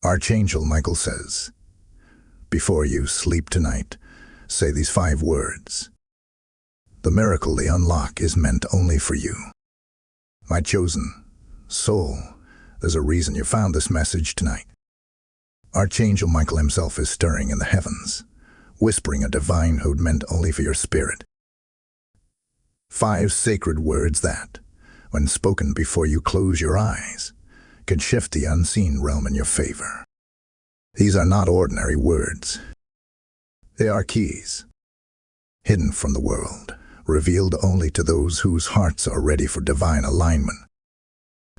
Archangel Michael says, before you sleep tonight, say these 5 words. The miracle they unlock is meant only for you. My chosen soul, there's a reason you found this message tonight. Archangel Michael himself is stirring in the heavens, whispering a divine code meant only for your spirit. 5 sacred words that, when spoken before you close your eyes, can shift the unseen realm in your favor. These are not ordinary words. They are keys, hidden from the world, revealed only to those whose hearts are ready for divine alignment.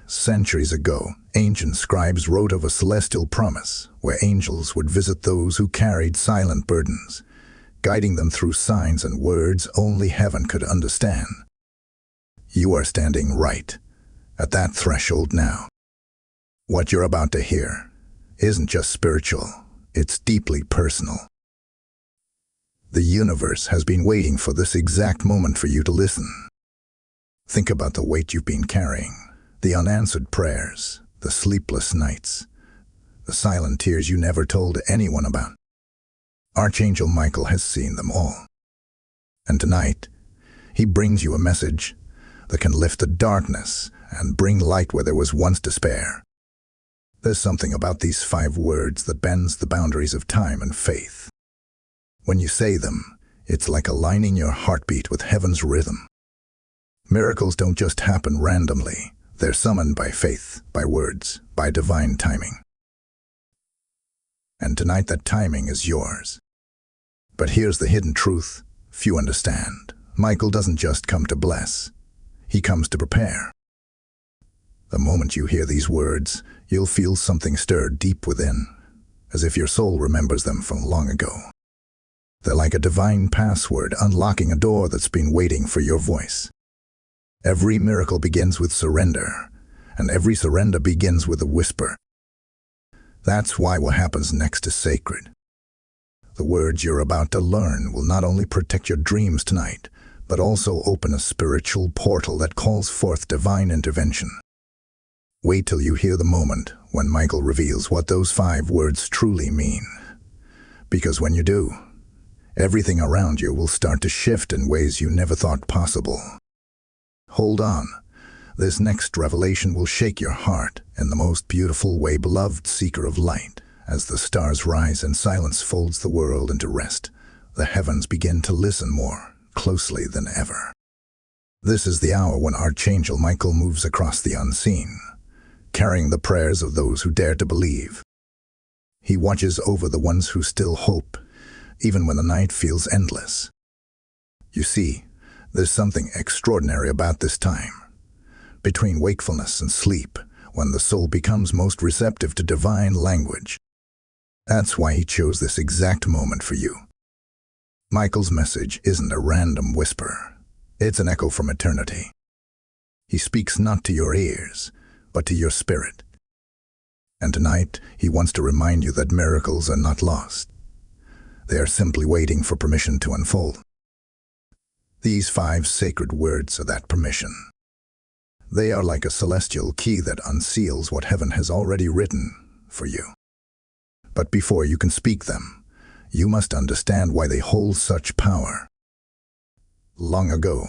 Centuries ago, ancient scribes wrote of a celestial promise where angels would visit those who carried silent burdens, guiding them through signs and words only heaven could understand. You are standing right at that threshold now. What you're about to hear isn't just spiritual, it's deeply personal. The universe has been waiting for this exact moment for you to listen. Think about the weight you've been carrying, the unanswered prayers, the sleepless nights, the silent tears you never told anyone about. Archangel Michael has seen them all. And tonight, he brings you a message that can lift the darkness and bring light where there was once despair. There's something about these 5 words that bends the boundaries of time and faith. When you say them, it's like aligning your heartbeat with heaven's rhythm. Miracles don't just happen randomly. They're summoned by faith, by words, by divine timing. And tonight that timing is yours. But here's the hidden truth few understand. Michael doesn't just come to bless. He comes to prepare. The moment you hear these words, you'll feel something stir deep within, as if your soul remembers them from long ago. They're like a divine password unlocking a door that's been waiting for your voice. Every miracle begins with surrender, and every surrender begins with a whisper. That's why what happens next is sacred. The words you're about to learn will not only protect your dreams tonight, but also open a spiritual portal that calls forth divine intervention. Wait till you hear the moment when Michael reveals what those 5 words truly mean. Because when you do, everything around you will start to shift in ways you never thought possible. Hold on. This next revelation will shake your heart in the most beautiful way, beloved seeker of light. As the stars rise and silence folds the world into rest, the heavens begin to listen more closely than ever. This is the hour when Archangel Michael moves across the unseen, carrying the prayers of those who dare to believe. He watches over the ones who still hope, even when the night feels endless. You see, there's something extraordinary about this time. Between wakefulness and sleep, when the soul becomes most receptive to divine language. That's why he chose this exact moment for you. Michael's message isn't a random whisper. It's an echo from eternity. He speaks not to your ears, but to your spirit. And tonight, he wants to remind you that miracles are not lost. They are simply waiting for permission to unfold. These 5 sacred words are that permission. They are like a celestial key that unseals what heaven has already written for you. But before you can speak them, you must understand why they hold such power. Long ago,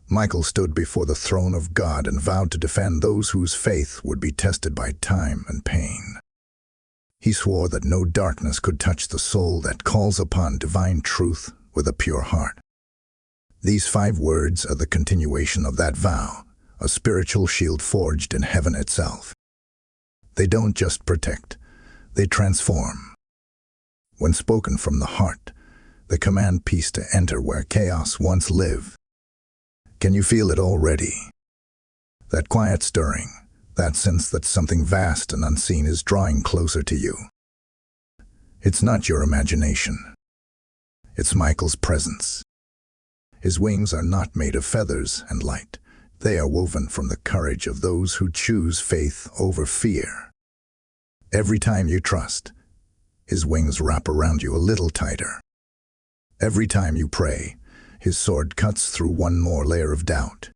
Michael stood before the throne of God and vowed to defend those whose faith would be tested by time and pain. He swore that no darkness could touch the soul that calls upon divine truth with a pure heart. These 5 words are the continuation of that vow, a spiritual shield forged in heaven itself. They don't just protect, they transform. When spoken from the heart, they command peace to enter where chaos once lived. Can you feel it already? That quiet stirring, that sense that something vast and unseen is drawing closer to you. It's not your imagination. It's Michael's presence. His wings are not made of feathers and light. They are woven from the courage of those who choose faith over fear. Every time you trust, his wings wrap around you a little tighter. Every time you pray, his sword cuts through one more layer of doubt.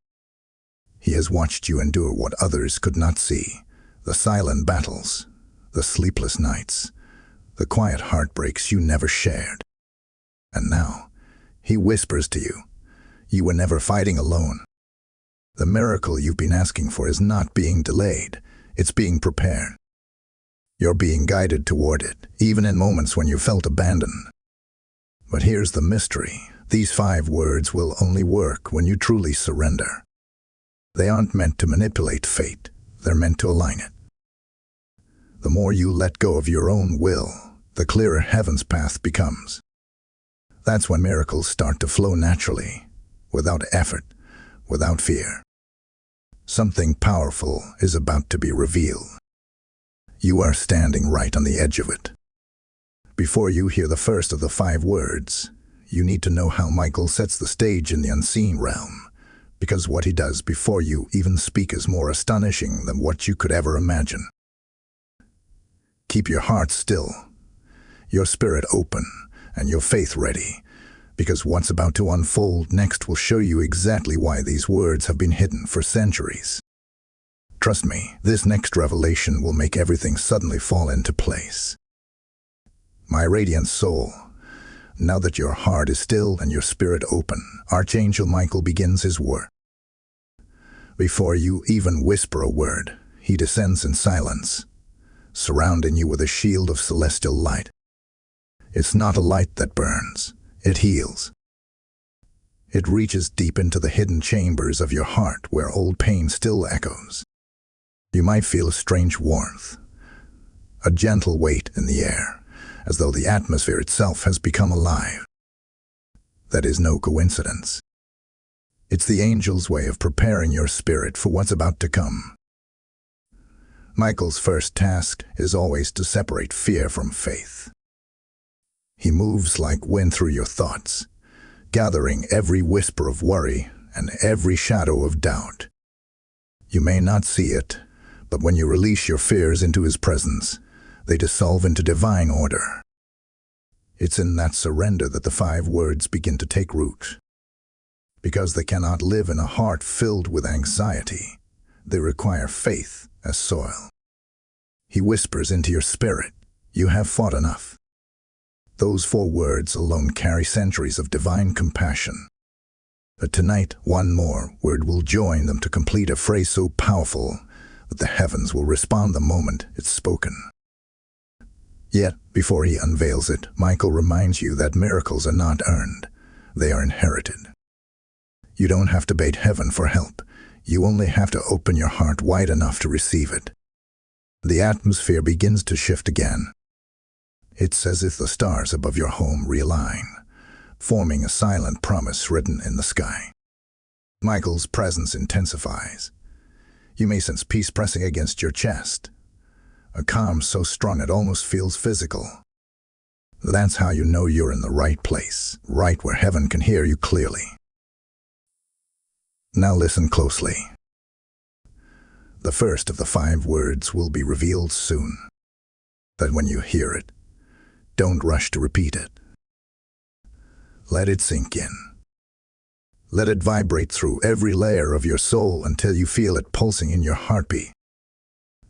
He has watched you endure what others could not see, the silent battles, the sleepless nights, the quiet heartbreaks you never shared. And now, he whispers to you, you were never fighting alone. The miracle you've been asking for is not being delayed, it's being prepared. You're being guided toward it, even in moments when you felt abandoned. But here's the mystery. These 5 words will only work when you truly surrender. They aren't meant to manipulate fate, they're meant to align it. The more you let go of your own will, the clearer heaven's path becomes. That's when miracles start to flow naturally, without effort, without fear. Something powerful is about to be revealed. You are standing right on the edge of it. Before you hear the first of the 5 words, you need to know how Michael sets the stage in the unseen realm, because what he does before you even speak is more astonishing than what you could ever imagine. Keep your heart still, your spirit open, and your faith ready, because what's about to unfold next will show you exactly why these words have been hidden for centuries. Trust me, this next revelation will make everything suddenly fall into place. My radiant soul, now that your heart is still and your spirit open, Archangel Michael begins his work. Before you even whisper a word, he descends in silence, surrounding you with a shield of celestial light. It's not a light that burns, it heals. It reaches deep into the hidden chambers of your heart where old pain still echoes. You might feel a strange warmth, a gentle weight in the air, as though the atmosphere itself has become alive. That is no coincidence. It's the angel's way of preparing your spirit for what's about to come. Michael's first task is always to separate fear from faith. He moves like wind through your thoughts, gathering every whisper of worry and every shadow of doubt. You may not see it, but when you release your fears into his presence, they dissolve into divine order. It's in that surrender that the 5 words begin to take root. Because they cannot live in a heart filled with anxiety, they require faith as soil. He whispers into your spirit, you have fought enough. Those 4 words alone carry centuries of divine compassion. But tonight, one more word will join them to complete a phrase so powerful that the heavens will respond the moment it's spoken. Yet, before he unveils it, Michael reminds you that miracles are not earned, they are inherited. You don't have to beg heaven for help, you only have to open your heart wide enough to receive it. The atmosphere begins to shift again. It's as if the stars above your home realign, forming a silent promise written in the sky. Michael's presence intensifies. You may sense peace pressing against your chest, a calm so strong it almost feels physical. That's how you know you're in the right place, right where heaven can hear you clearly. Now listen closely. The first of the 5 words will be revealed soon. But when you hear it, don't rush to repeat it. Let it sink in. Let it vibrate through every layer of your soul until you feel it pulsing in your heartbeat.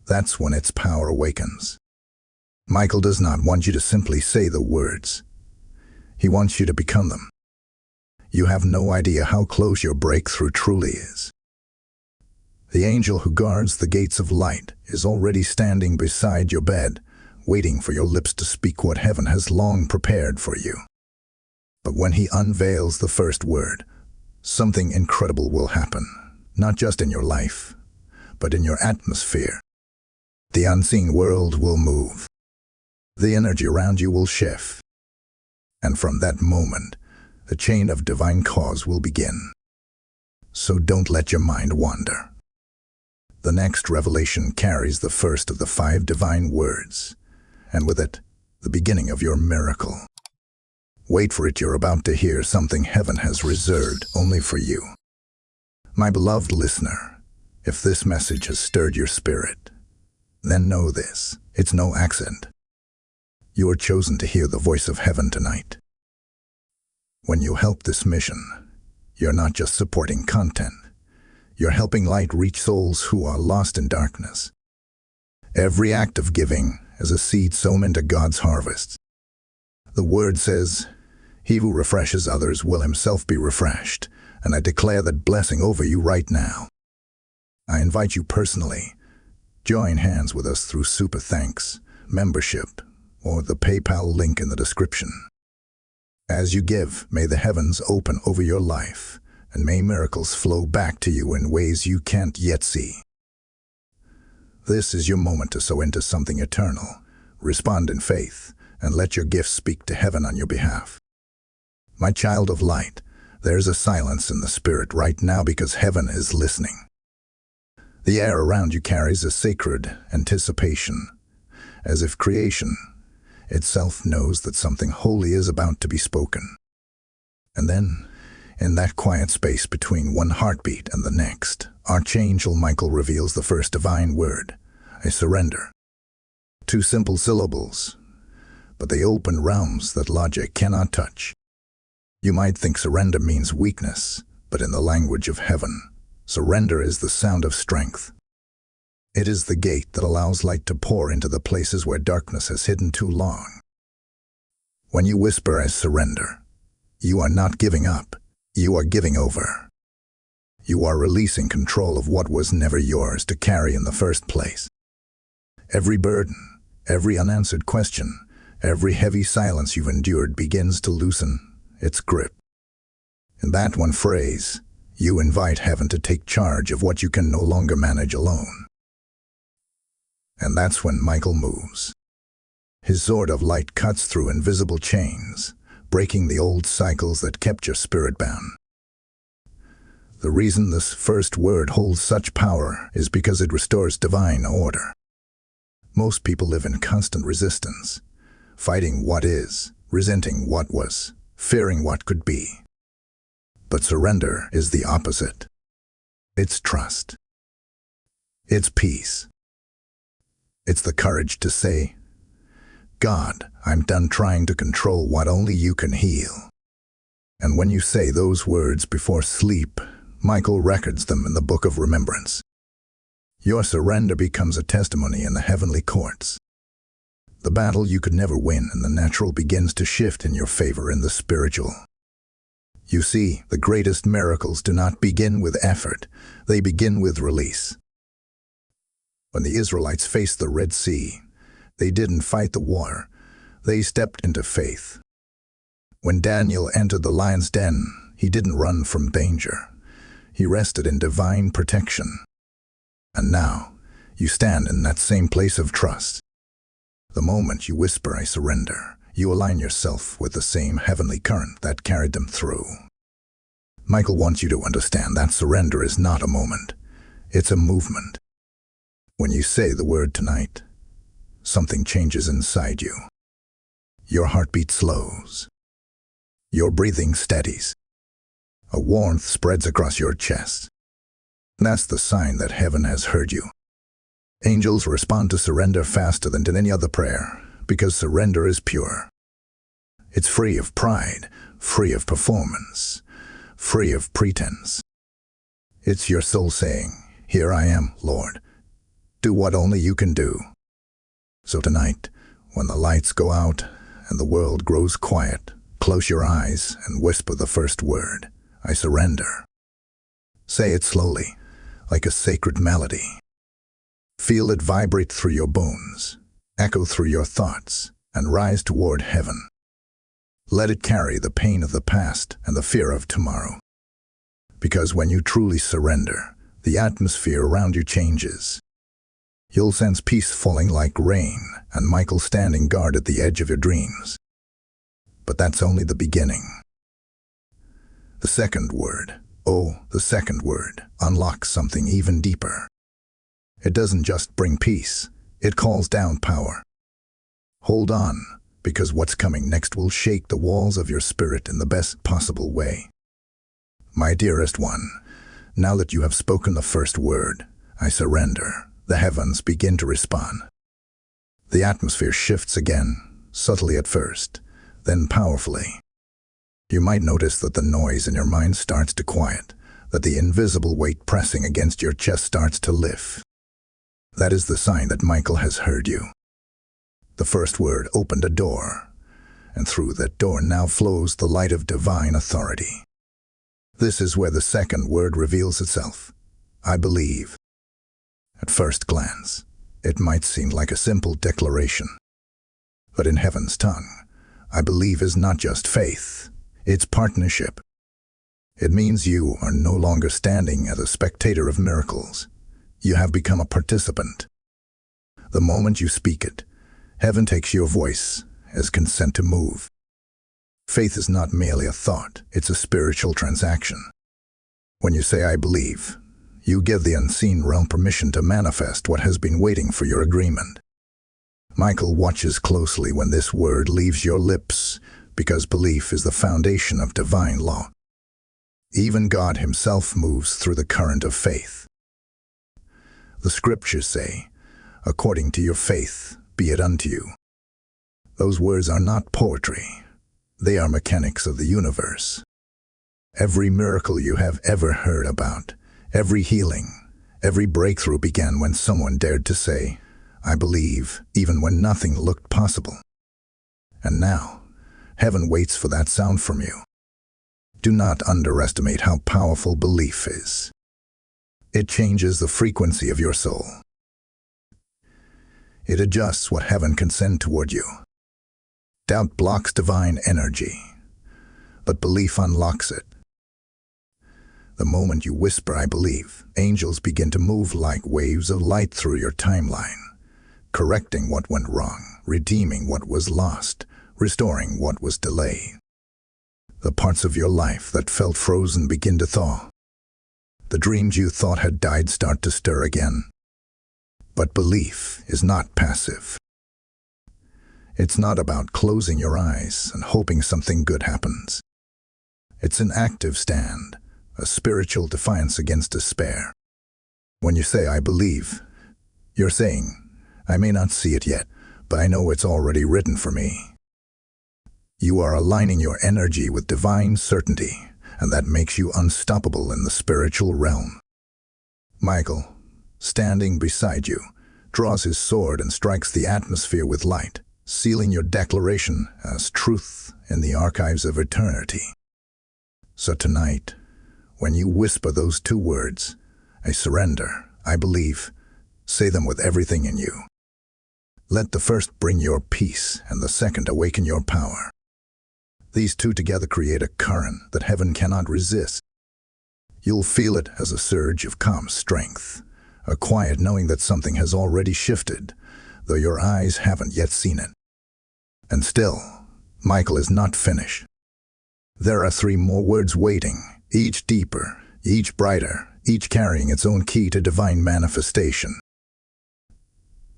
That's when its power awakens. Michael does not want you to simply say the words. He wants you to become them. You have no idea how close your breakthrough truly is. The angel who guards the gates of light is already standing beside your bed, waiting for your lips to speak what heaven has long prepared for you. But when he unveils the first word, something incredible will happen, not just in your life, but in your atmosphere. The unseen world will move. The energy around you will shift. And from that moment, the chain of divine cause will begin. So don't let your mind wander. The next revelation carries the first of the 5 divine words, and with it, the beginning of your miracle. Wait for it, you're about to hear something heaven has reserved only for you. My beloved listener, if this message has stirred your spirit, then know this, it's no accident. You are chosen to hear the voice of heaven tonight. When you help this mission, you're not just supporting content, you're helping light reach souls who are lost in darkness. Every act of giving, as a seed sown into God's harvest. The word says, "He who refreshes others will himself be refreshed," and I declare that blessing over you right now. I invite you personally, join hands with us through Super Thanks, membership, or the PayPal link in the description. As you give, may the heavens open over your life, and may miracles flow back to you in ways you can't yet see. This is your moment to sow into something eternal. Respond in faith, and let your gifts speak to heaven on your behalf. My child of light, there's a silence in the spirit right now because heaven is listening. The air around you carries a sacred anticipation, as if creation itself knows that something holy is about to be spoken. And then, in that quiet space between one heartbeat and the next, Archangel Michael reveals the first divine word, I surrender. 2 simple syllables, but they open realms that logic cannot touch. You might think surrender means weakness, but in the language of heaven, surrender is the sound of strength. It is the gate that allows light to pour into the places where darkness has hidden too long. When you whisper I surrender, you are not giving up, you are giving over. You are releasing control of what was never yours to carry in the first place. Every burden, every unanswered question, every heavy silence you've endured begins to loosen its grip. In that one phrase, you invite heaven to take charge of what you can no longer manage alone. And that's when Michael moves. His sword of light cuts through invisible chains, breaking the old cycles that kept your spirit bound. The reason this first word holds such power is because it restores divine order. Most people live in constant resistance, fighting what is, resenting what was, fearing what could be. But surrender is the opposite. It's trust. It's peace. It's the courage to say, God, I'm done trying to control what only you can heal. And when you say those words before sleep, Michael records them in the book of remembrance. Your surrender becomes a testimony in the heavenly courts. The battle you could never win in the natural begins to shift in your favor in the spiritual. You see, the greatest miracles do not begin with effort, they begin with release. When the Israelites faced the Red Sea, they didn't fight the war, they stepped into faith. When Daniel entered the lion's den, he didn't run from danger, he rested in divine protection. And now, you stand in that same place of trust. The moment you whisper, I surrender, you align yourself with the same heavenly current that carried them through. Michael wants you to understand that surrender is not a moment, it's a movement. When you say the word tonight, something changes inside you. Your heartbeat slows. Your breathing steadies. A warmth spreads across your chest. That's the sign that heaven has heard you. Angels respond to surrender faster than to any other prayer, because surrender is pure. It's free of pride, free of performance, free of pretense. It's your soul saying, here I am, Lord. Do what only you can do. So tonight, when the lights go out and the world grows quiet, close your eyes and whisper the first word, I surrender. Say it slowly, like a sacred melody. Feel it vibrate through your bones, echo through your thoughts, and rise toward heaven. Let it carry the pain of the past and the fear of tomorrow. Because when you truly surrender, the atmosphere around you changes. You'll sense peace falling like rain and Michael standing guard at the edge of your dreams. But that's only the beginning. The second word, the second word, unlocks something even deeper. It doesn't just bring peace, it calls down power. Hold on, because what's coming next will shake the walls of your spirit in the best possible way. My dearest one, now that you have spoken the first word, I surrender, the heavens begin to respond. The atmosphere shifts again, subtly at first, then powerfully. You might notice that the noise in your mind starts to quiet, that the invisible weight pressing against your chest starts to lift. That is the sign that Michael has heard you. The first word opened a door, and through that door now flows the light of divine authority. This is where the second word reveals itself. I believe. At first glance, it might seem like a simple declaration. But in heaven's tongue, I believe is not just faith, it's partnership. It means you are no longer standing as a spectator of miracles. You have become a participant. The moment you speak it, heaven takes your voice as consent to move. Faith is not merely a thought, it's a spiritual transaction. When you say, I believe, you give the unseen realm permission to manifest what has been waiting for your agreement. Michael watches closely when this word leaves your lips, because belief is the foundation of divine law. Even God himself moves through the current of faith. The scriptures say, according to your faith, be it unto you. Those words are not poetry. They are mechanics of the universe. Every miracle you have ever heard about, every healing, every breakthrough began when someone dared to say, I believe, even when nothing looked possible. And now, heaven waits for that sound from you. Do not underestimate how powerful belief is. It changes the frequency of your soul. It adjusts what heaven can send toward you. Doubt blocks divine energy, but belief unlocks it. The moment you whisper, I believe, angels begin to move like waves of light through your timeline, correcting what went wrong, redeeming what was lost, restoring what was delayed. The parts of your life that felt frozen begin to thaw. The dreams you thought had died start to stir again. But belief is not passive. It's not about closing your eyes and hoping something good happens. It's an active stand, a spiritual defiance against despair. When you say, I believe, you're saying, I may not see it yet, but I know it's already written for me. You are aligning your energy with divine certainty, and that makes you unstoppable in the spiritual realm. Michael, standing beside you, draws his sword and strikes the atmosphere with light, sealing your declaration as truth in the archives of eternity. So tonight, when you whisper those two words, I surrender, I believe, say them with everything in you. Let the first bring your peace and the second awaken your power. These two together create a current that heaven cannot resist. You'll feel it as a surge of calm strength, a quiet knowing that something has already shifted, though your eyes haven't yet seen it. And still, Michael is not finished. There are 3 more words waiting, each deeper, each brighter, each carrying its own key to divine manifestation.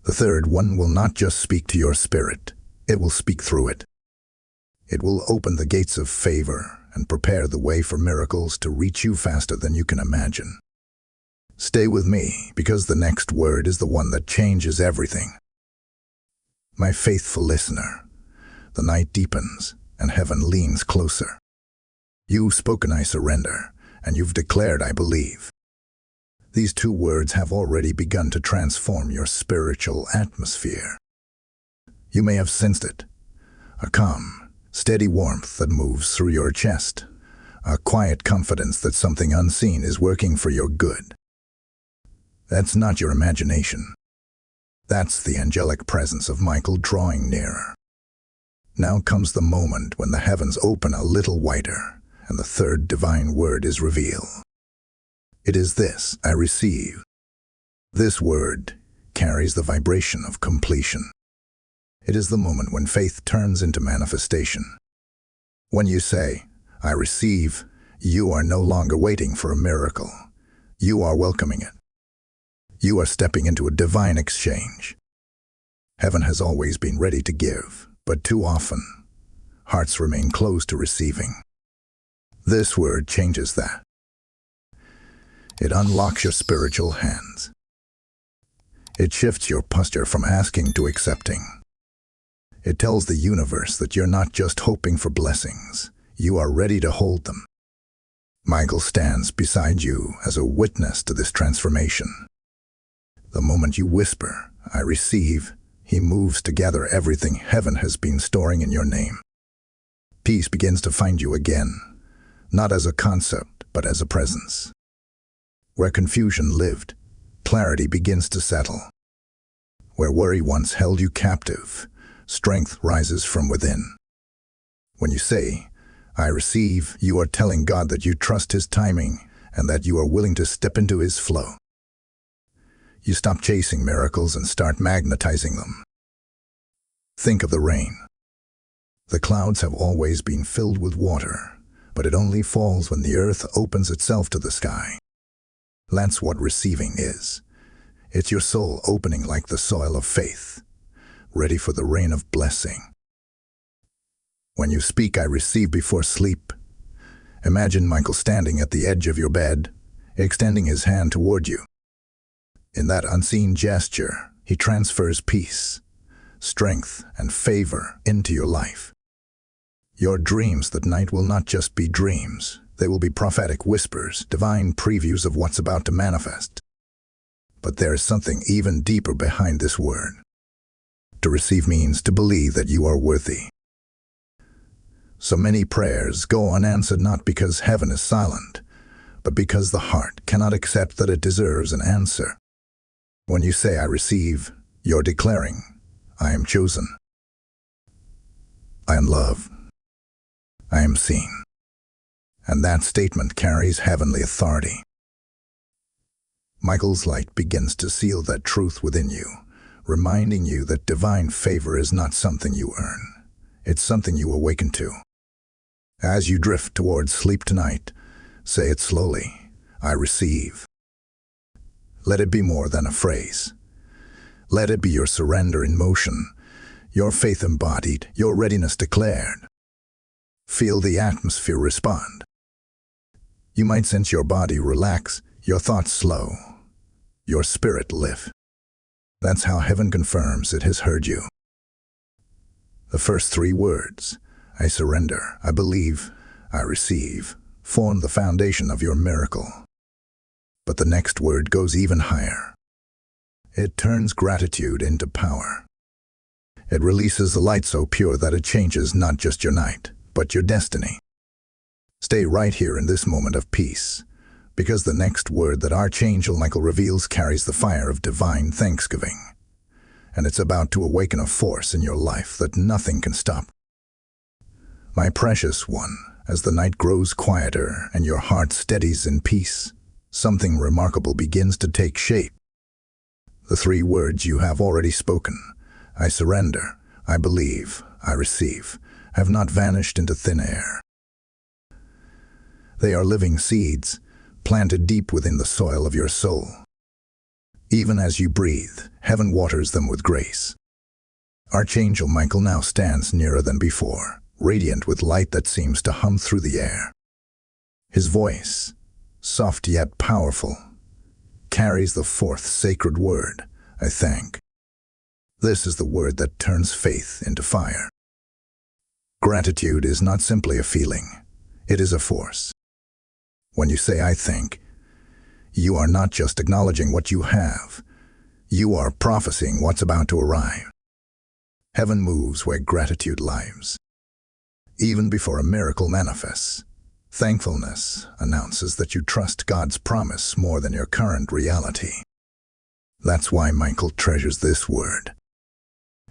The third one will not just speak to your spirit, it will speak through it. It will open the gates of favor and prepare the way for miracles to reach you faster than you can imagine. Stay with me, because the next word is the one that changes everything. My faithful listener, the night deepens and heaven leans closer. You've spoken, I surrender, and you've declared, I believe. These 2 words have already begun to transform your spiritual atmosphere. You may have sensed it, a calm, steady warmth that moves through your chest, a quiet confidence that something unseen is working for your good. That's not your imagination. That's the angelic presence of Michael drawing nearer. Now comes the moment when the heavens open a little wider, and the third divine word is revealed. It is this, I receive. This word carries the vibration of completion. It is the moment when faith turns into manifestation. When you say, I receive, you are no longer waiting for a miracle. You are welcoming it. You are stepping into a divine exchange. Heaven has always been ready to give, but too often, hearts remain closed to receiving. This word changes that. It unlocks your spiritual hands. It shifts your posture from asking to accepting. It tells the universe that you're not just hoping for blessings, you are ready to hold them. Michael stands beside you as a witness to this transformation. The moment you whisper, I receive, He moves to gather everything heaven has been storing in your name. Peace begins to find you again, not as a concept, but as a presence. Where confusion lived, clarity begins to settle. Where worry once held you captive, strength rises from within. When you say, "I receive," you are telling God that you trust His timing and that you are willing to step into His flow. You stop chasing miracles and start magnetizing them. Think of the rain. The clouds have always been filled with water, but it only falls when the earth opens itself to the sky. That's what receiving is. It's your soul opening like the soil of faith, ready for the rain of blessing. When you speak, "I receive" before sleep, imagine Michael standing at the edge of your bed, extending his hand toward you. In that unseen gesture, he transfers peace, strength, and favor into your life. Your dreams that night will not just be dreams. They will be prophetic whispers, divine previews of what's about to manifest. But there is something even deeper behind this word. To receive means to believe that you are worthy. So many prayers go unanswered not because heaven is silent, but because the heart cannot accept that it deserves an answer. When you say, "I receive," you're declaring, "I am chosen. I am loved. I am seen." And that statement carries heavenly authority. Michael's light begins to seal that truth within you, reminding you that divine favor is not something you earn. It's something you awaken to. As you drift towards sleep tonight, say it slowly, "I receive." Let it be more than a phrase. Let it be your surrender in motion, your faith embodied, your readiness declared. Feel the atmosphere respond. You might sense your body relax, your thoughts slow, your spirit lift. That's how heaven confirms it has heard you. The first three words, "I surrender," "I believe," "I receive," form the foundation of your miracle. But the next word goes even higher. It turns gratitude into power. It releases a light so pure that it changes not just your night, but your destiny. Stay right here in this moment of peace, because the next word that Archangel Michael reveals carries the fire of divine thanksgiving, and it's about to awaken a force in your life that nothing can stop. My precious one, as the night grows quieter and your heart steadies in peace, something remarkable begins to take shape. The three words you have already spoken, "I surrender," "I believe," "I receive," have not vanished into thin air. They are living seeds, planted deep within the soil of your soul. Even as you breathe, heaven waters them with grace. Archangel Michael now stands nearer than before, radiant with light that seems to hum through the air. His voice, soft yet powerful, carries the fourth sacred word, "I thank." This is the word that turns faith into fire. Gratitude is not simply a feeling, it is a force. When you say, "I thank," you are not just acknowledging what you have, you are prophesying what's about to arrive. Heaven moves where gratitude lives. Even before a miracle manifests, thankfulness announces that you trust God's promise more than your current reality. That's why Michael treasures this word.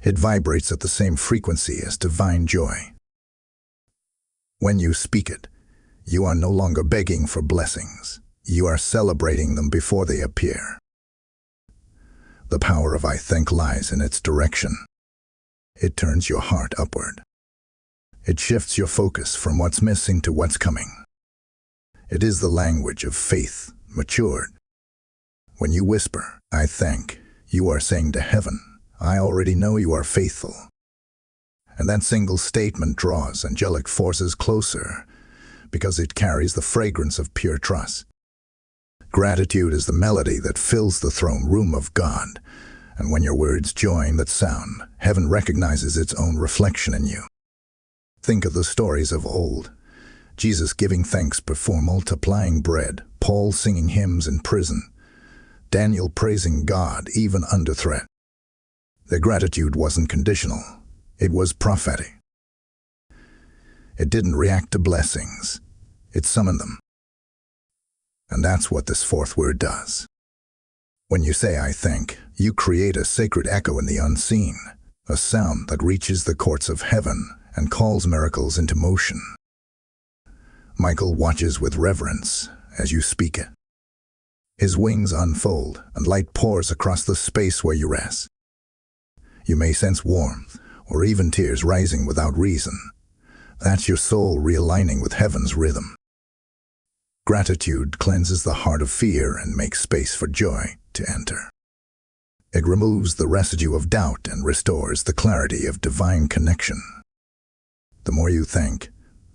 It vibrates at the same frequency as divine joy. When you speak it, you are no longer begging for blessings. You are celebrating them before they appear. The power of "I thank" lies in its direction. It turns your heart upward. It shifts your focus from what's missing to what's coming. It is the language of faith matured. When you whisper, "I thank," you are saying to heaven, "I already know you are faithful." And that single statement draws angelic forces closer because it carries the fragrance of pure trust. Gratitude is the melody that fills the throne room of God, and when your words join that sound, heaven recognizes its own reflection in you. Think of the stories of old. Jesus giving thanks before multiplying bread, Paul singing hymns in prison, Daniel praising God even under threat. Their gratitude wasn't conditional. It was prophetic. It didn't react to blessings. It summoned them. And that's what this fourth word does. When you say, I thank, you create a sacred echo in the unseen, a sound that reaches the courts of heaven and calls miracles into motion. Michael watches with reverence as you speak it. His wings unfold and light pours across the space where you rest. You may sense warmth or even tears rising without reason. That's your soul realigning with heaven's rhythm. Gratitude cleanses the heart of fear and makes space for joy to enter. It removes the residue of doubt and restores the clarity of divine connection. The more you thank,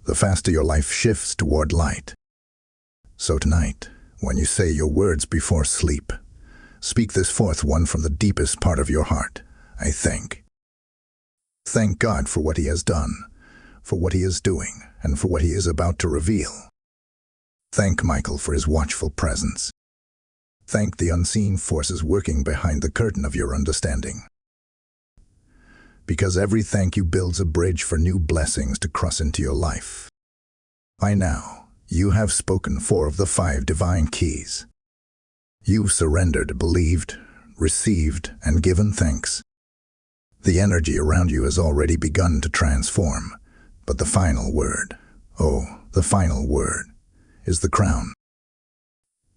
the faster your life shifts toward light. So tonight, when you say your words before sleep, speak this fourth one from the deepest part of your heart. I thank. Thank God for what He has done, for what He is doing, and for what He is about to reveal. Thank Michael for his watchful presence. Thank the unseen forces working behind the curtain of your understanding. Because every thank you builds a bridge for new blessings to cross into your life. By now, you have spoken 4 of the 5 divine keys. You've surrendered, believed, received, and given thanks. The energy around you has already begun to transform, but the final word, the final word, is the crown.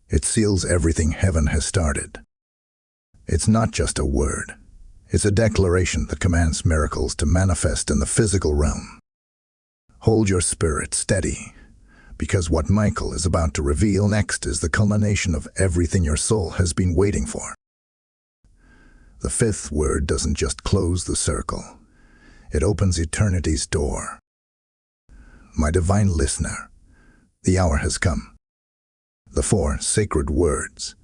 It seals everything heaven has started. It's not just a word. It's a declaration that commands miracles to manifest in the physical realm. Hold your spirit steady, because what Michael is about to reveal next is the culmination of everything your soul has been waiting for. The 5th word doesn't just close the circle. It opens eternity's door. My divine listener, the hour has come. The 4 sacred words,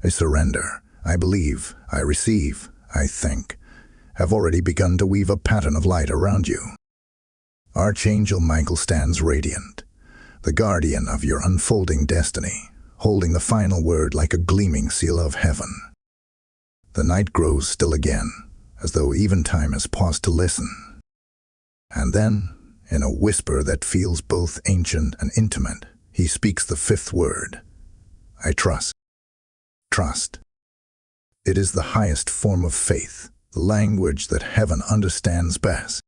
I surrender, I believe, I receive, I thank, have already begun to weave a pattern of light around you. Archangel Michael stands radiant, the guardian of your unfolding destiny, holding the final word like a gleaming seal of heaven. The night grows still again, as though even time has paused to listen. And then, in a whisper that feels both ancient and intimate, he speaks the 5th word. I trust. Trust. It is the highest form of faith, the language that heaven understands best.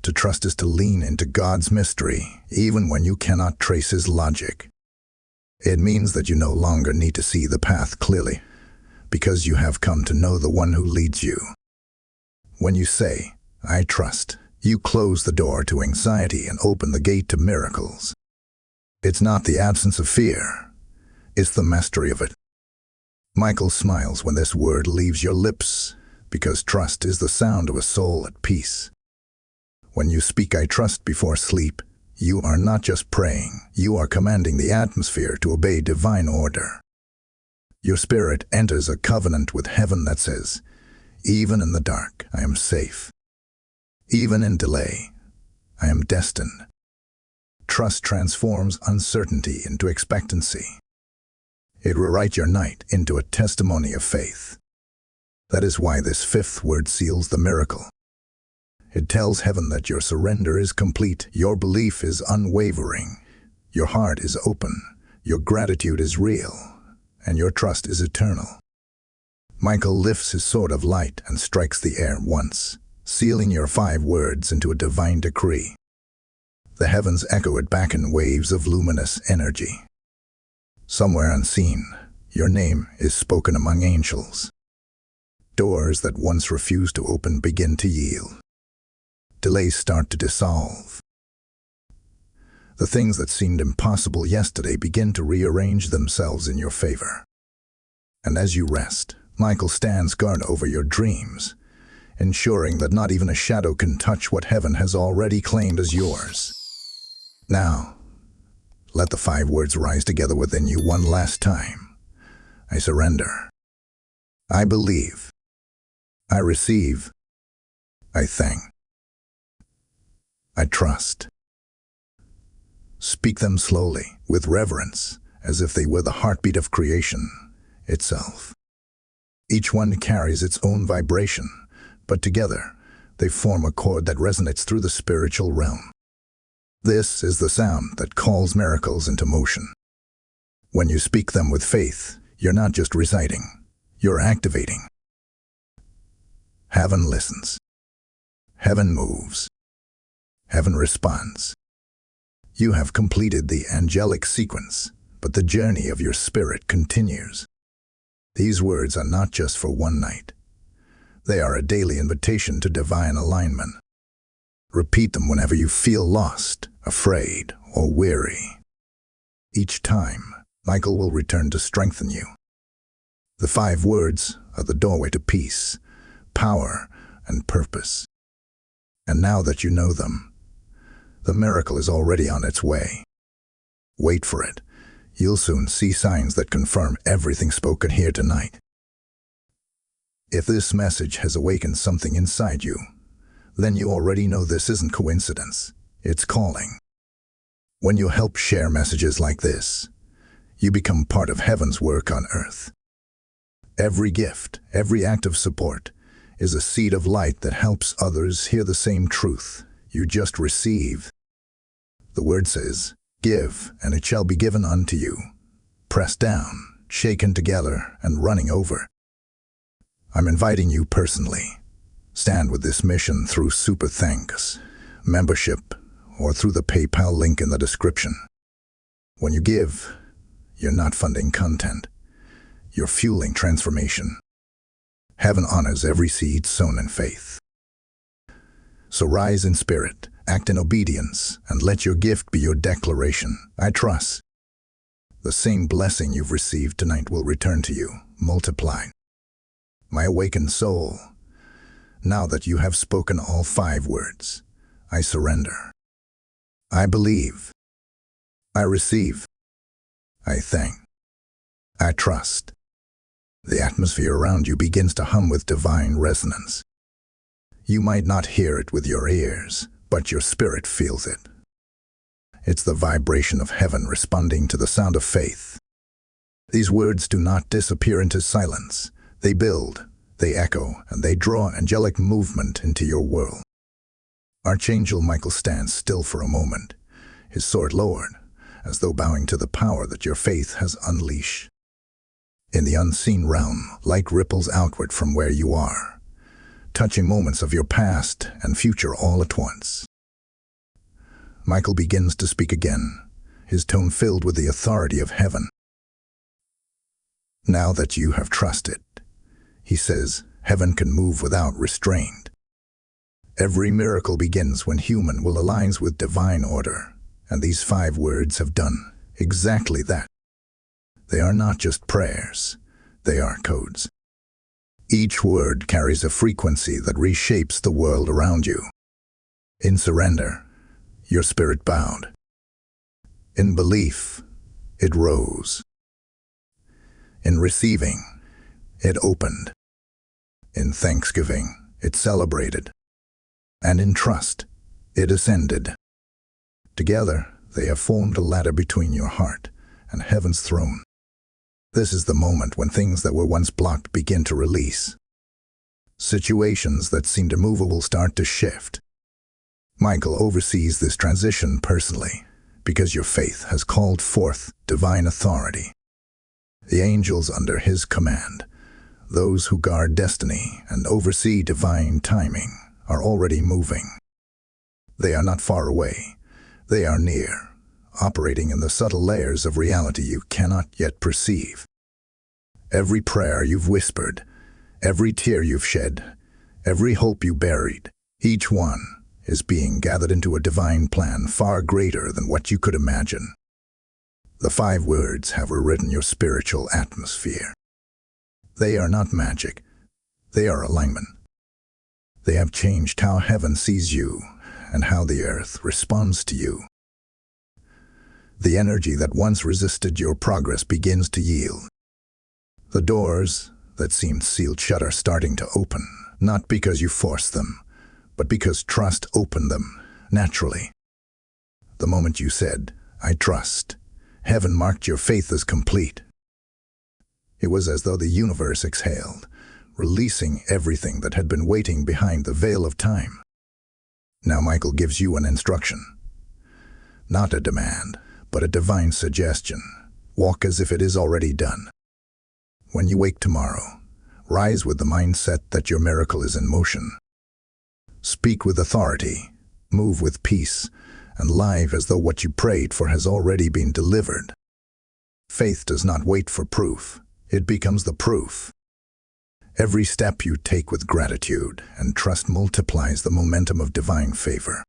To trust is to lean into God's mystery, even when you cannot trace His logic. It means that you no longer need to see the path clearly, because you have come to know the one who leads you. When you say, I trust, you close the door to anxiety and open the gate to miracles. It's not the absence of fear, it's the mastery of it. Michael smiles when this word leaves your lips, because trust is the sound of a soul at peace. When you speak I trust before sleep, you are not just praying, you are commanding the atmosphere to obey divine order. Your spirit enters a covenant with heaven that says, even in the dark, I am safe. Even in delay, I am destined. Trust transforms uncertainty into expectancy. It rewrites your night into a testimony of faith. That is why this 5th word seals the miracle. It tells heaven that your surrender is complete, your belief is unwavering, your heart is open, your gratitude is real, and your trust is eternal. Michael lifts his sword of light and strikes the air once, sealing your 5 words into a divine decree. The heavens echo it back in waves of luminous energy. Somewhere unseen, your name is spoken among angels. Doors that once refused to open begin to yield. Delays start to dissolve. The things that seemed impossible yesterday begin to rearrange themselves in your favor. And as you rest, Michael stands guard over your dreams, ensuring that not even a shadow can touch what heaven has already claimed as yours. Now, let the 5 words rise together within you one last time. I surrender. I believe. I receive. I thank. I trust. Speak them slowly, with reverence, as if they were the heartbeat of creation itself. Each one carries its own vibration, but together they form a chord that resonates through the spiritual realm. This is the sound that calls miracles into motion. When you speak them with faith, you're not just reciting, you're activating. Heaven listens. Heaven moves. Heaven responds. You have completed the angelic sequence, but the journey of your spirit continues. These words are not just for one night. They are a daily invitation to divine alignment. Repeat them whenever you feel lost, afraid, or weary. Each time, Michael will return to strengthen you. The 5 words are the doorway to peace, power, and purpose. And now that you know them, the miracle is already on its way. Wait for it. You'll soon see signs that confirm everything spoken here tonight. If this message has awakened something inside you, then you already know this isn't coincidence. It's calling. When you help share messages like this, you become part of heaven's work on earth. Every gift, every act of support, is a seed of light that helps others hear the same truth you just received. The word says, "Give, and it shall be given unto you, pressed down, shaken together, and running over." I'm inviting you personally. Stand with this mission through Super Thanks, membership, or through the PayPal link in the description. When you give, you're not funding content. You're fueling transformation. Heaven honors every seed sown in faith. So rise in spirit, act in obedience, and let your gift be your declaration. I trust. The same blessing you've received tonight will return to you, multiplied. My awakened soul, now that you have spoken all 5 words, I surrender. I believe. I receive. I thank. I trust. The atmosphere around you begins to hum with divine resonance. You might not hear it with your ears, but your spirit feels it. It's the vibration of heaven responding to the sound of faith. These words do not disappear into silence. They build, they echo, and they draw angelic movement into your world. Archangel Michael stands still for a moment, his sword lowered, as though bowing to the power that your faith has unleashed. In the unseen realm, light ripples outward from where you are, touching moments of your past and future all at once. Michael begins to speak again, his tone filled with the authority of heaven. Now that you have trusted, he says, heaven can move without restraint. Every miracle begins when human will aligns with divine order, and these 5 words have done exactly that. They are not just prayers, they are codes. Each word carries a frequency that reshapes the world around you. In surrender, your spirit bowed. In belief, it rose. In receiving, it opened. In thanksgiving, it celebrated. And in trust, it ascended. Together, they have formed a ladder between your heart and heaven's throne. This is the moment when things that were once blocked begin to release. Situations that seemed immovable start to shift. Michael oversees this transition personally, because your faith has called forth divine authority. The angels under his command, those who guard destiny and oversee divine timing, are already moving. They are not far away. They are near, operating in the subtle layers of reality you cannot yet perceive. Every prayer you've whispered, every tear you've shed, every hope you buried, each one is being gathered into a divine plan far greater than what you could imagine. The 5 words have rewritten your spiritual atmosphere. They are not magic. They are alignment. They have changed how heaven sees you and how the earth responds to you. The energy that once resisted your progress begins to yield. The doors that seemed sealed shut are starting to open, not because you forced them, but because trust opened them naturally. The moment you said, "I trust," heaven marked your faith as complete. It was as though the universe exhaled, releasing everything that had been waiting behind the veil of time. Now Michael gives you an instruction. Not a demand, but a divine suggestion. Walk as if it is already done. When you wake tomorrow, rise with the mindset that your miracle is in motion. Speak with authority, move with peace, and live as though what you prayed for has already been delivered. Faith does not wait for proof. It becomes the proof. Every step you take with gratitude and trust multiplies the momentum of divine favor.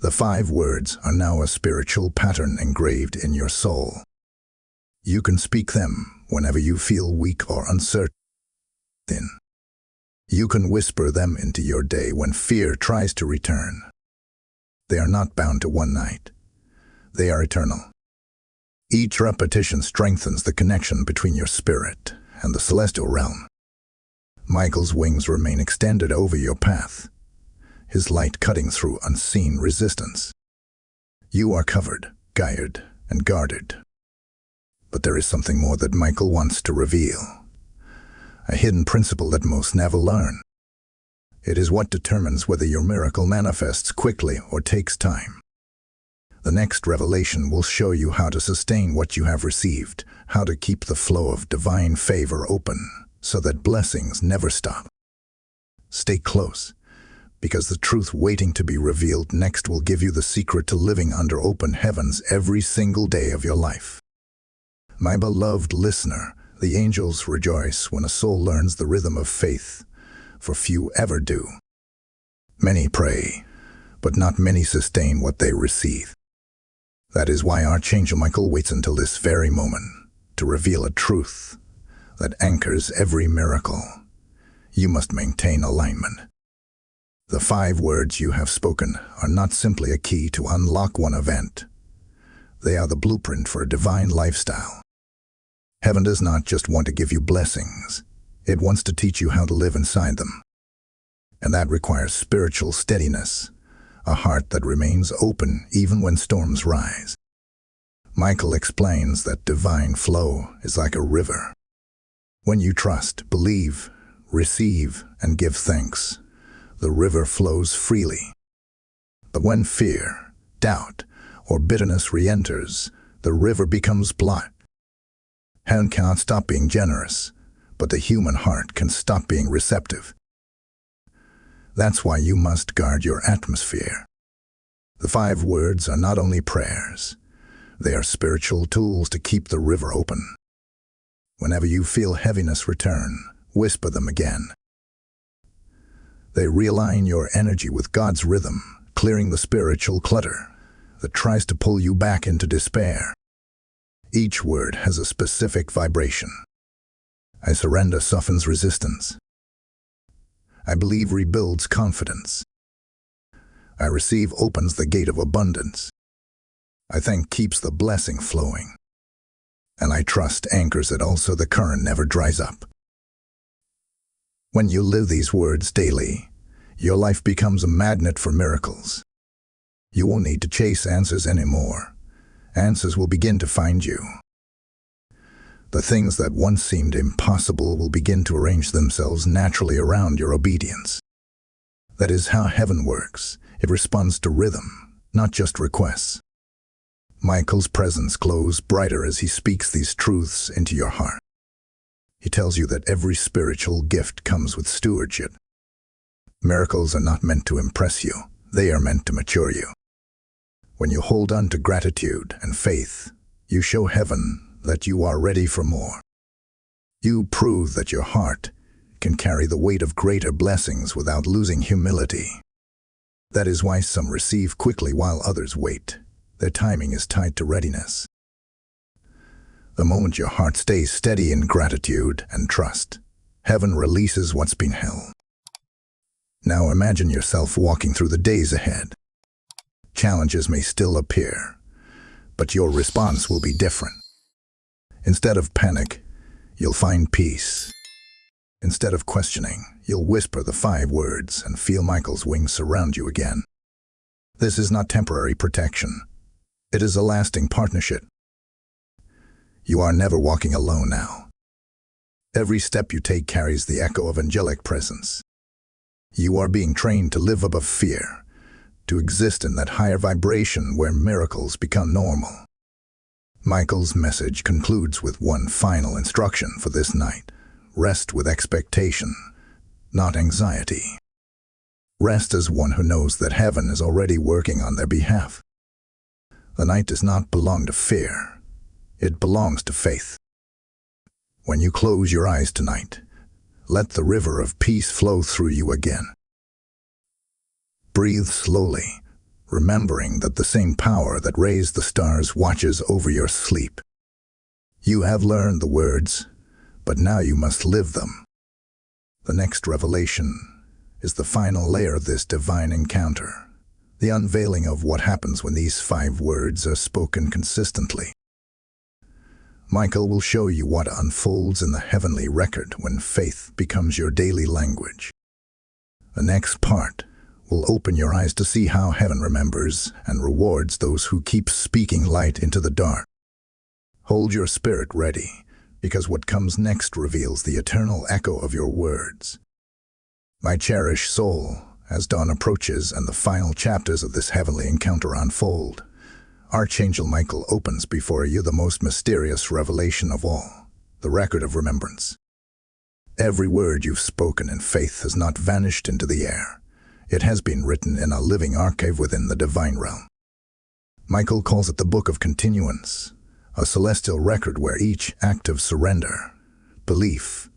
The 5 words are now a spiritual pattern engraved in your soul. You can speak them whenever you feel weak or uncertain. You can whisper them into your day when fear tries to return. They are not bound to one night. They are eternal. Each repetition strengthens the connection between your spirit and the celestial realm. Michael's wings remain extended over your path, his light cutting through unseen resistance. You are covered, guided, and guarded. But there is something more that Michael wants to reveal. A hidden principle that most never learn. It is what determines whether your miracle manifests quickly or takes time. The next revelation will show you how to sustain what you have received, how to keep the flow of divine favor open, so that blessings never stop. Stay close, because the truth waiting to be revealed next will give you the secret to living under open heavens every single day of your life. My beloved listener, the angels rejoice when a soul learns the rhythm of faith, for few ever do. Many pray, but not many sustain what they receive. That is why Archangel Michael waits until this very moment to reveal a truth that anchors every miracle. You must maintain alignment. The 5 words you have spoken are not simply a key to unlock one event. They are the blueprint for a divine lifestyle. Heaven does not just want to give you blessings. It wants to teach you how to live inside them. And that requires spiritual steadiness, a heart that remains open even when storms rise. Michael explains that divine flow is like a river. When you trust, believe, receive, and give thanks, the river flows freely. But when fear, doubt, or bitterness re-enters, the river becomes blocked. Heaven cannot stop being generous, but the human heart can stop being receptive. That's why you must guard your atmosphere. The 5 words are not only prayers, they are spiritual tools to keep the river open. Whenever you feel heaviness return, whisper them again. They realign your energy with God's rhythm, clearing the spiritual clutter that tries to pull you back into despair. Each word has a specific vibration. I surrender softens resistance. I believe rebuilds confidence. I receive opens the gate of abundance. I thank keeps the blessing flowing. And I trust anchors it all so the current never dries up. When you live these words daily, your life becomes a magnet for miracles. You won't need to chase answers anymore. Answers will begin to find you. The things that once seemed impossible will begin to arrange themselves naturally around your obedience. That is how heaven works. It responds to rhythm, not just requests. Michael's presence glows brighter as he speaks these truths into your heart. He tells you that every spiritual gift comes with stewardship. Miracles are not meant to impress you. They are meant to mature you. When you hold on to gratitude and faith, you show heaven that you are ready for more. You prove that your heart can carry the weight of greater blessings without losing humility. That is why some receive quickly while others wait. Their timing is tied to readiness. The moment your heart stays steady in gratitude and trust, heaven releases what's been held. Now imagine yourself walking through the days ahead. Challenges may still appear, but your response will be different. Instead of panic, you'll find peace. Instead of questioning, you'll whisper the 5 words and feel Michael's wings surround you again. This is not temporary protection. It is a lasting partnership. You are never walking alone now. Every step you take carries the echo of angelic presence. You are being trained to live above fear, to exist in that higher vibration where miracles become normal. Michael's message concludes with one final instruction for this night. Rest with expectation, not anxiety. Rest as one who knows that heaven is already working on their behalf. The night does not belong to fear. It belongs to faith. When you close your eyes tonight, let the river of peace flow through you again. Breathe slowly, remembering that the same power that raised the stars watches over your sleep. You have learned the words, but now you must live them. The next revelation is the final layer of this divine encounter, the unveiling of what happens when these 5 words are spoken consistently. Michael will show you what unfolds in the heavenly record when faith becomes your daily language. The next part will open your eyes to see how heaven remembers and rewards those who keep speaking light into the dark. Hold your spirit ready, because what comes next reveals the eternal echo of your words. My cherished soul, as dawn approaches and the final chapters of this heavenly encounter unfold, Archangel Michael opens before you the most mysterious revelation of all, the record of remembrance. Every word you've spoken in faith has not vanished into the air. It has been written in a living archive within the divine realm. Michael calls it the Book of Continuance, a celestial record where each act of surrender, belief,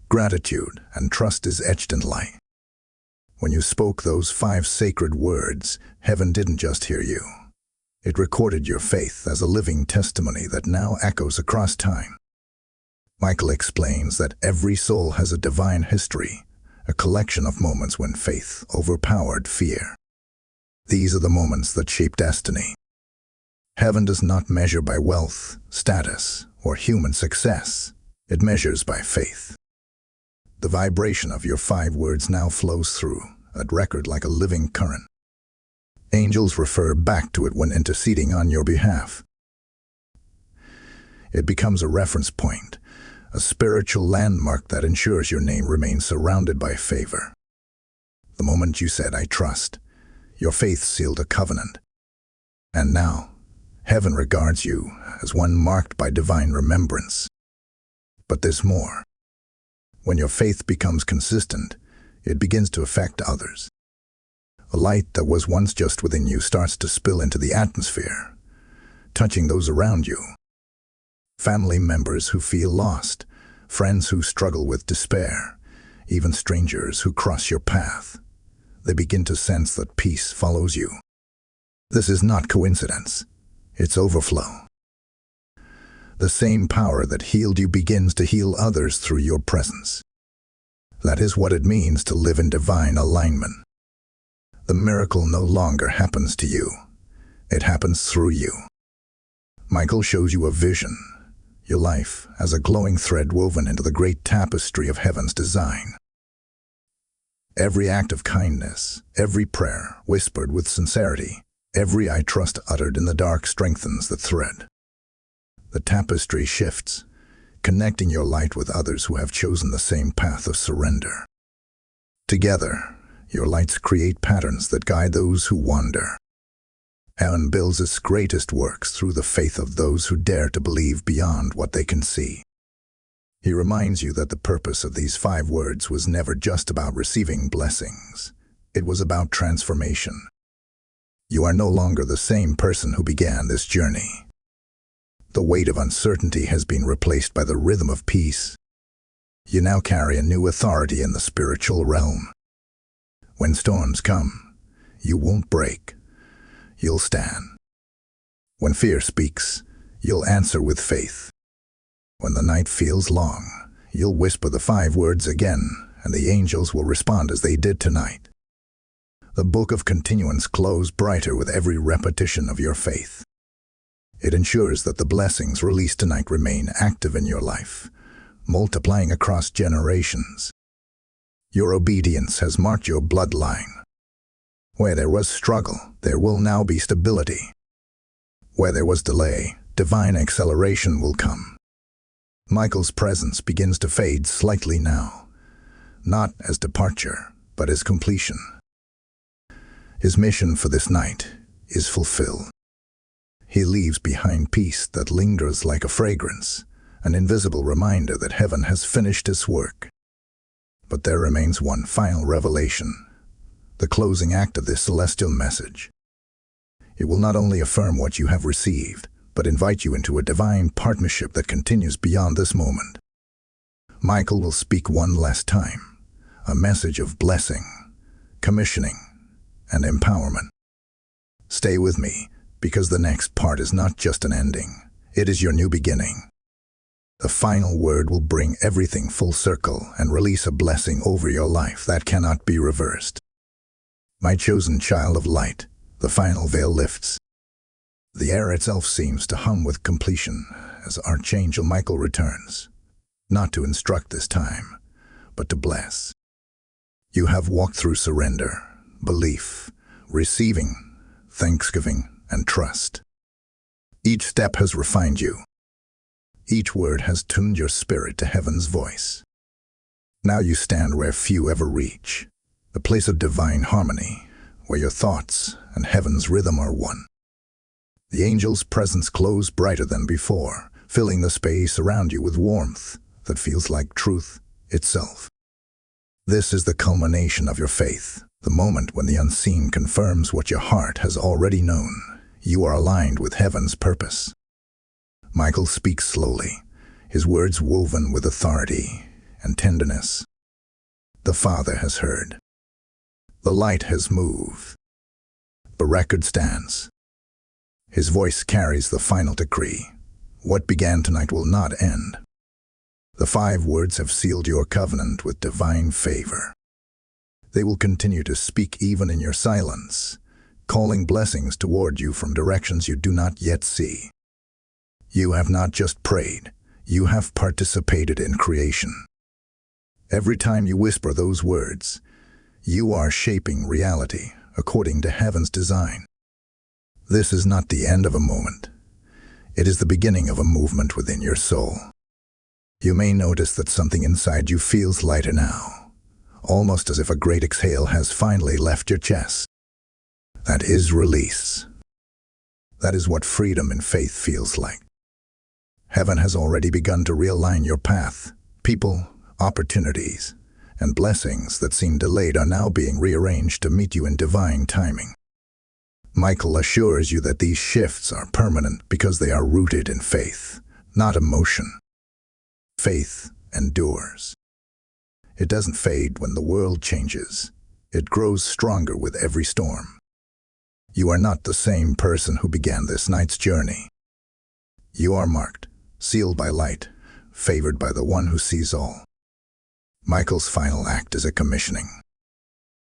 gratitude, and trust is etched in light. When you spoke those 5 sacred words, heaven didn't just hear you. It recorded your faith as a living testimony that now echoes across time. Michael explains that every soul has a divine history, a collection of moments when faith overpowered fear. These are the moments that shape destiny. Heaven does not measure by wealth, status, or human success. It measures by faith. The vibration of your 5 words now flows through that record like a living current. Angels refer back to it when interceding on your behalf. It becomes a reference point, a spiritual landmark that ensures your name remains surrounded by favor. The moment you said, "I trust," your faith sealed a covenant. And now, heaven regards you as one marked by divine remembrance. But there's more. When your faith becomes consistent, it begins to affect others. A light that was once just within you starts to spill into the atmosphere, touching those around you. Family members who feel lost, friends who struggle with despair, even strangers who cross your path. They begin to sense that peace follows you. This is not coincidence. It's overflow. The same power that healed you begins to heal others through your presence. That is what it means to live in divine alignment. The miracle no longer happens to you. It happens through you. Michael shows you a vision, your life as a glowing thread woven into the great tapestry of heaven's design. Every act of kindness, every prayer whispered with sincerity, every "I trust" uttered in the dark strengthens the thread. The tapestry shifts, connecting your light with others who have chosen the same path of surrender. Together, your lights create patterns that guide those who wander. Heaven builds its greatest works through the faith of those who dare to believe beyond what they can see. He reminds you that the purpose of these 5 words was never just about receiving blessings. It was about transformation. You are no longer the same person who began this journey. The weight of uncertainty has been replaced by the rhythm of peace. You now carry a new authority in the spiritual realm. When storms come, you won't break. You'll stand. When fear speaks, you'll answer with faith. When the night feels long, you'll whisper the 5 words again, and the angels will respond as they did tonight. The Book of Continuance glows brighter with every repetition of your faith. It ensures that the blessings released tonight remain active in your life, multiplying across generations. Your obedience has marked your bloodline. Where there was struggle, there will now be stability. Where there was delay, divine acceleration will come. Michael's presence begins to fade slightly now, not as departure, but as completion. His mission for this night is fulfilled. He leaves behind peace that lingers like a fragrance, an invisible reminder that heaven has finished its work. But there remains one final revelation, the closing act of this celestial message. It will not only affirm what you have received, but invite you into a divine partnership that continues beyond this moment. Michael will speak one last time, a message of blessing, commissioning, and empowerment. Stay with me, because the next part is not just an ending, it is your new beginning. The final word will bring everything full circle and release a blessing over your life that cannot be reversed. My chosen child of light, the final veil lifts. The air itself seems to hum with completion as Archangel Michael returns, not to instruct this time, but to bless. You have walked through surrender, belief, receiving, thanksgiving, and trust. Each step has refined you. Each word has tuned your spirit to heaven's voice. Now you stand where few ever reach, a place of divine harmony, where your thoughts and heaven's rhythm are one. The angel's presence glows brighter than before, filling the space around you with warmth that feels like truth itself. This is the culmination of your faith, the moment when the unseen confirms what your heart has already known. You are aligned with heaven's purpose. Michael speaks slowly, his words woven with authority and tenderness. The Father has heard. The light has moved. The record stands. His voice carries the final decree. What began tonight will not end. The 5 words have sealed your covenant with divine favor. They will continue to speak even in your silence, calling blessings toward you from directions you do not yet see. You have not just prayed, you have participated in creation. Every time you whisper those words, you are shaping reality according to heaven's design. This is not the end of a moment. It is the beginning of a movement within your soul. You may notice that something inside you feels lighter now, almost as if a great exhale has finally left your chest. That is release. That is what freedom in faith feels like. Heaven has already begun to realign your path. People, opportunities, and blessings that seemed delayed are now being rearranged to meet you in divine timing. Michael assures you that these shifts are permanent because they are rooted in faith, not emotion. Faith endures. It doesn't fade when the world changes. It grows stronger with every storm. You are not the same person who began this night's journey. You are marked, sealed by light, favored by the one who sees all. Michael's final act is a commissioning.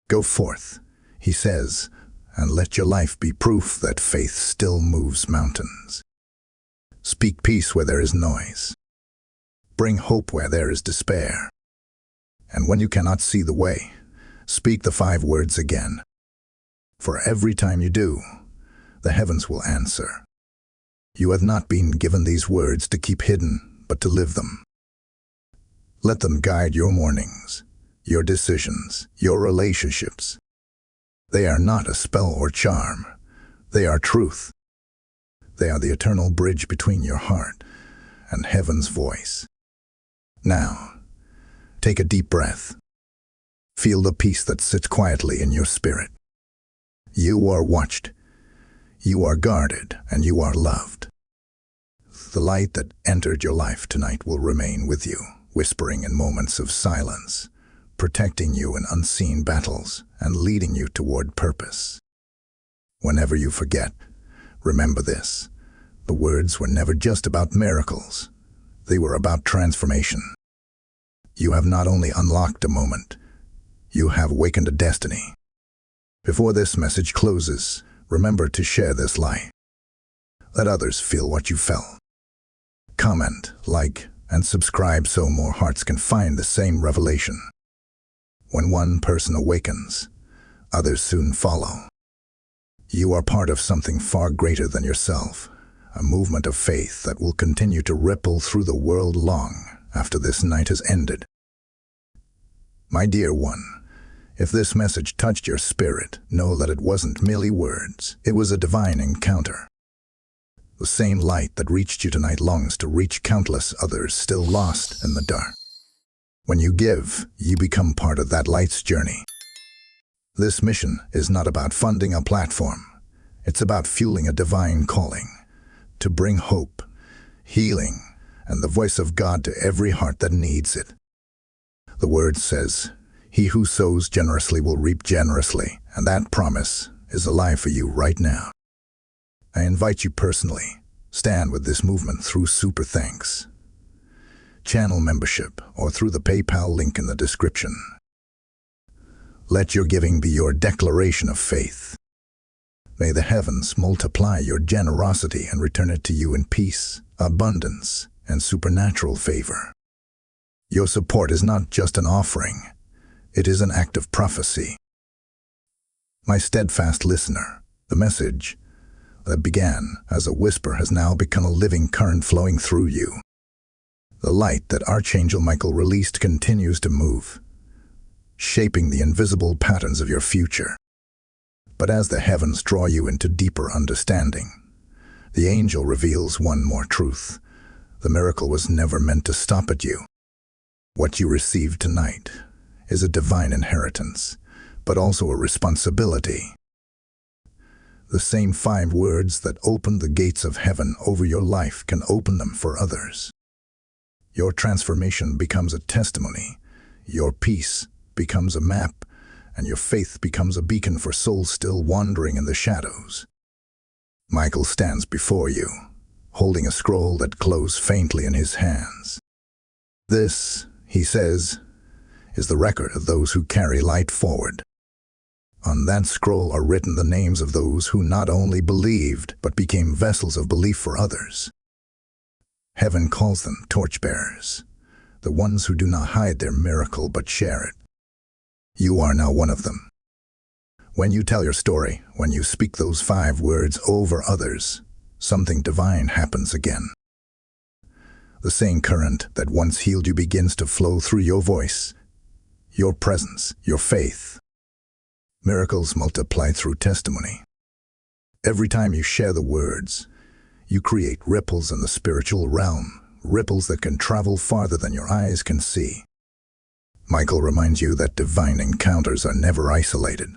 Go forth, he says, and let your life be proof that faith still moves mountains. Speak peace where there is noise. Bring hope where there is despair. And when you cannot see the way, speak the 5 words again. For every time you do, the heavens will answer. You have not been given these words to keep hidden, but to live them. Let them guide your mornings, your decisions, your relationships. They are not a spell or charm. They are truth. They are the eternal bridge between your heart and heaven's voice. Now, take a deep breath. Feel the peace that sits quietly in your spirit. You are watched. You are guarded, and you are loved. The light that entered your life tonight will remain with you, whispering in moments of silence, protecting you in unseen battles, and leading you toward purpose. Whenever you forget, remember this. The words were never just about miracles. They were about transformation. You have not only unlocked a moment, you have awakened a destiny. Before this message closes, remember to share this light. Let others feel what you felt. Comment, like, and subscribe so more hearts can find the same revelation. When one person awakens, others soon follow. You are part of something far greater than yourself, a movement of faith that will continue to ripple through the world long after this night has ended. My dear one, if this message touched your spirit, know that it wasn't merely words. It was a divine encounter. The same light that reached you tonight longs to reach countless others still lost in the dark. When you give, you become part of that light's journey. This mission is not about funding a platform. It's about fueling a divine calling to bring hope, healing, and the voice of God to every heart that needs it. The word says, "He who sows generously will reap generously," and that promise is alive for you right now. I invite you personally, stand with this movement through Super Thanks, channel membership, or through the PayPal link in the description. Let your giving be your declaration of faith. May the heavens multiply your generosity and return it to you in peace, abundance, and supernatural favor. Your support is not just an offering, it is an act of prophecy. My steadfast listener, the message that began as a whisper has now become a living current flowing through you. The light that Archangel Michael released continues to move, shaping the invisible patterns of your future. But as the heavens draw you into deeper understanding, the angel reveals one more truth. The miracle was never meant to stop at you. What you received tonight is a divine inheritance, but also a responsibility. The same 5 words that opened the gates of heaven over your life can open them for others. Your transformation becomes a testimony, your peace becomes a map, and your faith becomes a beacon for souls still wandering in the shadows. Michael stands before you, holding a scroll that glows faintly in his hands. This, he says, is the record of those who carry light forward. On that scroll are written the names of those who not only believed, but became vessels of belief for others. Heaven calls them torchbearers, the ones who do not hide their miracle but share it. You are now one of them. When you tell your story, when you speak those 5 words over others, something divine happens again. The same current that once healed you begins to flow through your voice, your presence, your faith. Miracles multiply through testimony. Every time you share the words, you create ripples in the spiritual realm, ripples that can travel farther than your eyes can see. Michael reminds you that divine encounters are never isolated.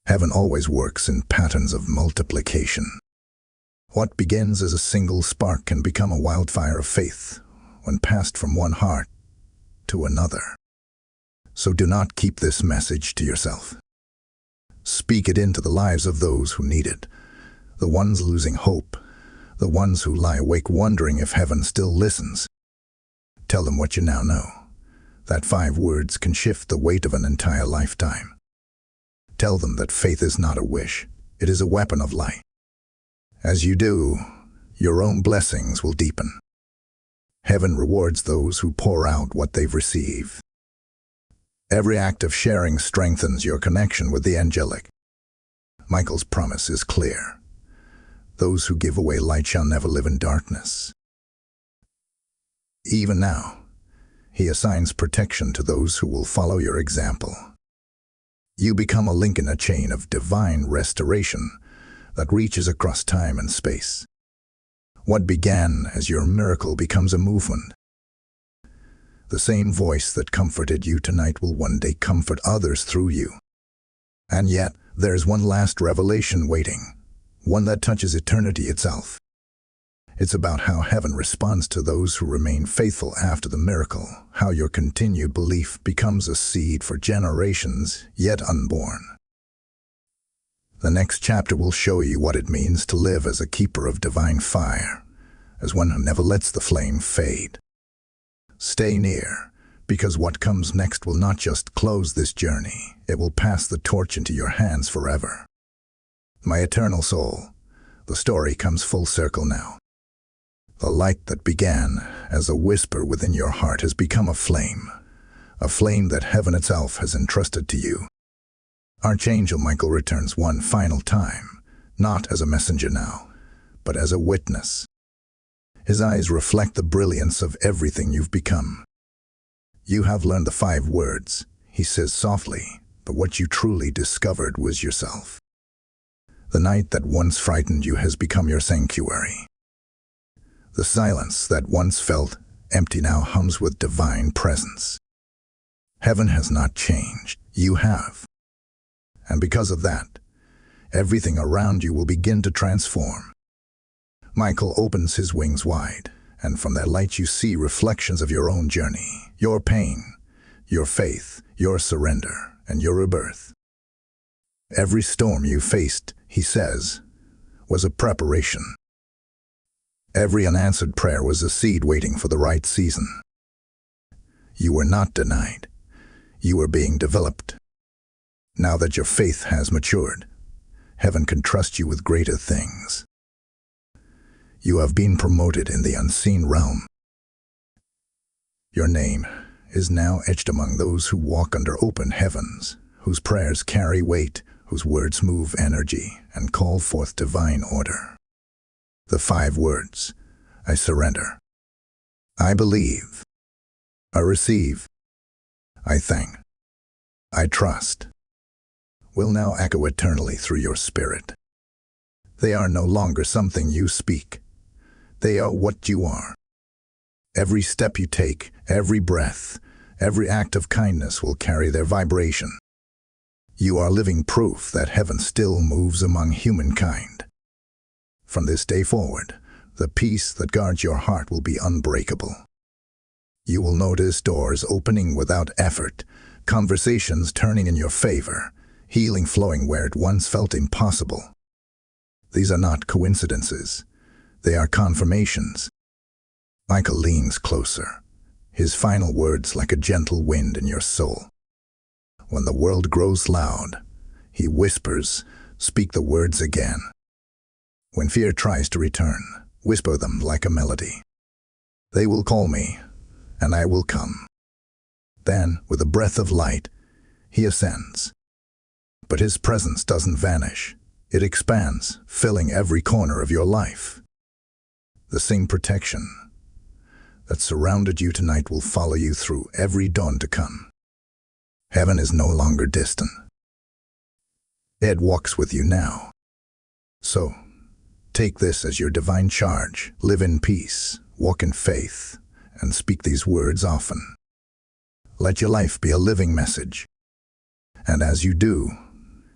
Heaven always works in patterns of multiplication. What begins as a single spark can become a wildfire of faith when passed from one heart to another. So do not keep this message to yourself. Speak it into the lives of those who need it, the ones losing hope, the ones who lie awake wondering if heaven still listens. Tell them what you now know, that 5 words can shift the weight of an entire lifetime. Tell them that faith is not a wish, it is a weapon of light. As you do, your own blessings will deepen. Heaven rewards those who pour out what they've received. Every act of sharing strengthens your connection with the angelic. Michael's promise is clear. Those who give away light shall never live in darkness. Even now, he assigns protection to those who will follow your example. You become a link in a chain of divine restoration that reaches across time and space. What began as your miracle becomes a movement. The same voice that comforted you tonight will one day comfort others through you. And yet, there's one last revelation waiting, one that touches eternity itself. It's about how heaven responds to those who remain faithful after the miracle, how your continued belief becomes a seed for generations yet unborn. The next chapter will show you what it means to live as a keeper of divine fire, as one who never lets the flame fade. Stay near, because what comes next will not just close this journey, it will pass the torch into your hands forever. My eternal soul, the story comes full circle now. The light that began as a whisper within your heart has become a flame that heaven itself has entrusted to you. Archangel Michael returns one final time, not as a messenger now, but as a witness. His eyes reflect the brilliance of everything you've become. You have learned the 5 words, he says softly, but what you truly discovered was yourself. The night that once frightened you has become your sanctuary. The silence that once felt empty now hums with divine presence. Heaven has not changed, you have. And because of that, everything around you will begin to transform. Michael opens his wings wide, and from that light you see reflections of your own journey, your pain, your faith, your surrender, and your rebirth. Every storm you faced, he says, was a preparation. Every unanswered prayer was a seed waiting for the right season. You were not denied. You were being developed. Now that your faith has matured, heaven can trust you with greater things. You have been promoted in the unseen realm. Your name is now etched among those who walk under open heavens, whose prayers carry weight, whose words move energy and call forth divine order. The 5 words, I surrender, I believe, I receive, I thank, I trust, will now echo eternally through your spirit. They are no longer something you speak. They are what you are. Every step you take, every breath, every act of kindness will carry their vibration. You are living proof that heaven still moves among humankind. From this day forward, the peace that guards your heart will be unbreakable. You will notice doors opening without effort, conversations turning in your favor, healing flowing where it once felt impossible. These are not coincidences. They are confirmations. Michael leans closer, his final words like a gentle wind in your soul. When the world grows loud, he whispers, speak the words again. When fear tries to return, whisper them like a melody. They will call me, and I will come. Then, with a breath of light, he ascends. But his presence doesn't vanish. It expands, filling every corner of your life. The same protection that surrounded you tonight will follow you through every dawn to come. Heaven is no longer distant. It walks with you now. So, take this as your divine charge. Live in peace, walk in faith, and speak these words often. Let your life be a living message. And as you do,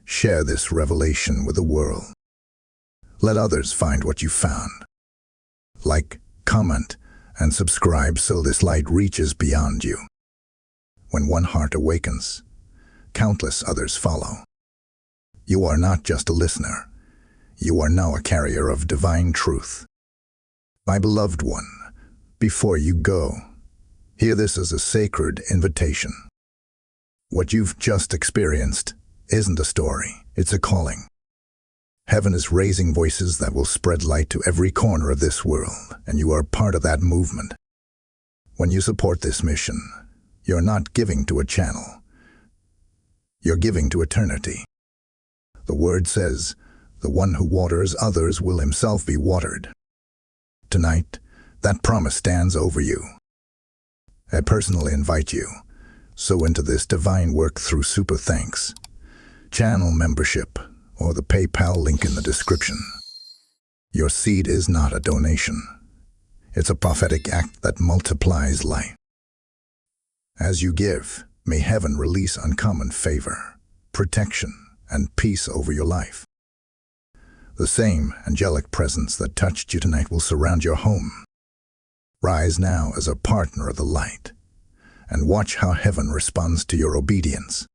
share this revelation with the world. Let others find what you found. Like, comment, and subscribe so this light reaches beyond you. When one heart awakens, countless others follow. You are not just a listener. You are now a carrier of divine truth. My beloved one, before you go, hear this as a sacred invitation. What you've just experienced isn't a story, it's a calling. Heaven is raising voices that will spread light to every corner of this world, and you are part of that movement. When you support this mission, you're not giving to a channel. You're giving to eternity. The word says, the one who waters others will himself be watered. Tonight, that promise stands over you. I personally invite you, sow into this divine work through super thanks, channel membership, or the PayPal link in the description. Your seed is not a donation. It's a prophetic act that multiplies light. As you give, may heaven release uncommon favor, protection, and peace over your life. The same angelic presence that touched you tonight will surround your home. Rise now as a partner of the light, and watch how heaven responds to your obedience.